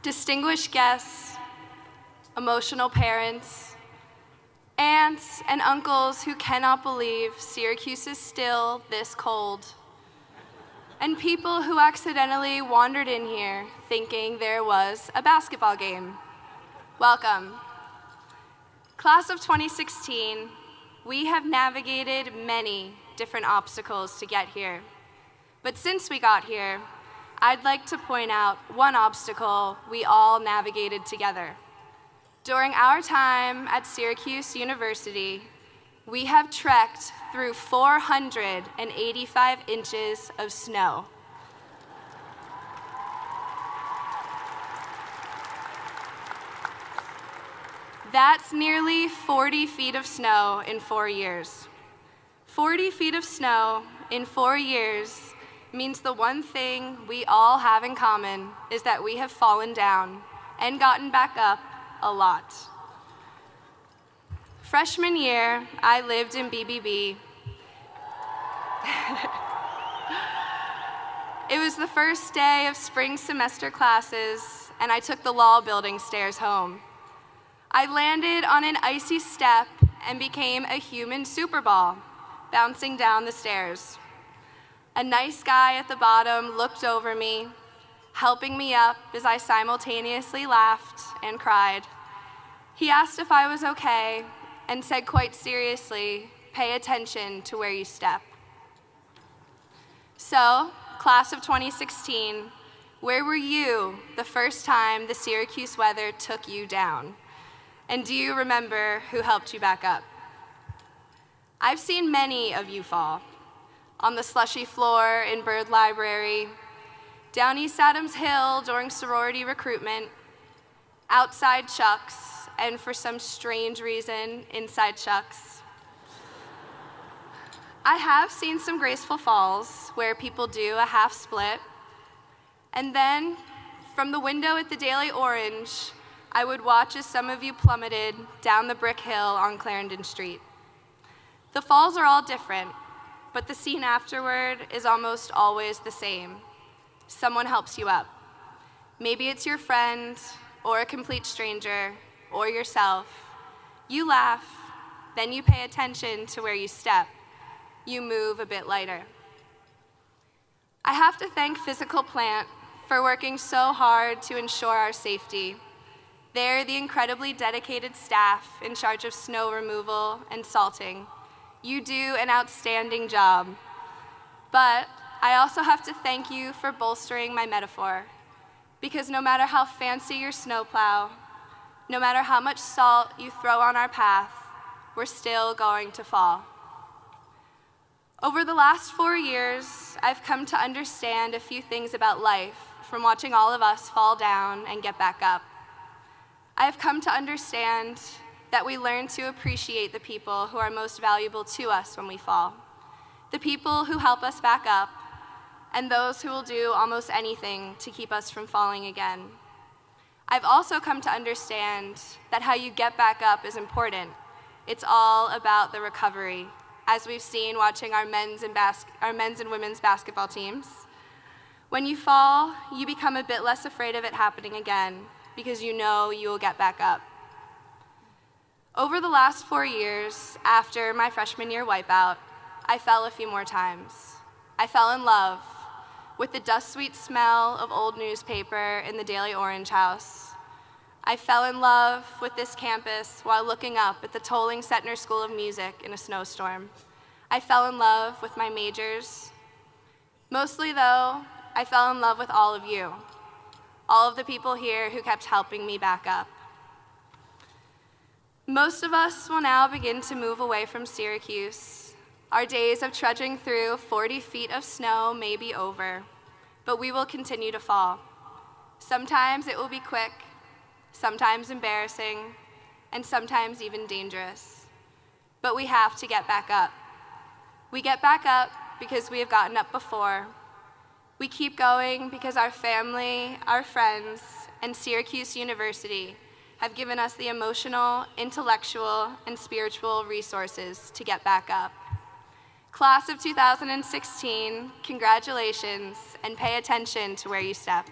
distinguished guests, emotional parents, aunts and uncles who cannot believe Syracuse is still this cold, and people who accidentally wandered in here thinking there was a basketball game. Welcome. Class of 2016, we have navigated many different obstacles to get here. But since we got here, I'd like to point out one obstacle we all navigated together. During our time at Syracuse University, we have trekked through 485 inches of snow. That's nearly 40 feet of snow in 4 years. 40 feet of snow in 4 years means the one thing we all have in common is that we have fallen down and gotten back up a lot. Freshman year, I lived in BBB. It was the first day of spring semester classes, and I took the law building stairs home. I landed on an icy step and became a human superball, bouncing down the stairs. A nice guy at the bottom looked over me, helping me up as I simultaneously laughed and cried. He asked if I was okay and said quite seriously, "Pay attention to where you step." So, class of 2016, where were you the first time the Syracuse weather took you down? And do you remember who helped you back up? I've seen many of you fall. On the slushy floor in Byrd Library, down East Adams Hill during sorority recruitment, outside Chuck's, and for some strange reason, inside Chuck's. I have seen some graceful falls where people do a half split, and then from the window at the Daily Orange, I would watch as some of you plummeted down the brick hill on Clarendon Street. The falls are all different, but the scene afterward is almost always the same. Someone helps you up. Maybe it's your friend, or a complete stranger, or yourself. You laugh, then you pay attention to where you step. You move a bit lighter. I have to thank Physical Plant for working so hard to ensure our safety. They're the incredibly dedicated staff in charge of snow removal and salting. You do an outstanding job. But I also have to thank you for bolstering my metaphor, because no matter how fancy your snowplow, no matter how much salt you throw on our path, we're still going to fall. Over the last 4 years, I've come to understand a few things about life from watching all of us fall down and get back up. I've come to understand that we learn to appreciate the people who are most valuable to us when we fall, the people who help us back up, and those who will do almost anything to keep us from falling again. I've also come to understand that how you get back up is important. It's all about the recovery, as we've seen watching our men's and women's basketball teams. When you fall, you become a bit less afraid of it happening again, because you know you will get back up. Over the last 4 years, after my freshman year wipeout, I fell a few more times. I fell in love with the dust-sweet smell of old newspaper in the Daily Orange house. I fell in love with this campus while looking up at the tolling Setner School of Music in a snowstorm. I fell in love with my majors. Mostly, though, I fell in love with all of you, all of the people here who kept helping me back up. Most of us will now begin to move away from Syracuse. Our days of trudging through 40 feet of snow may be over, but we will continue to fall. Sometimes it will be quick, sometimes embarrassing, and sometimes even dangerous. But we have to get back up. We get back up because we have gotten up before. We keep going because our family, our friends, and Syracuse University have given us the emotional, intellectual, and spiritual resources to get back up. Class of 2016, congratulations, and pay attention to where you step.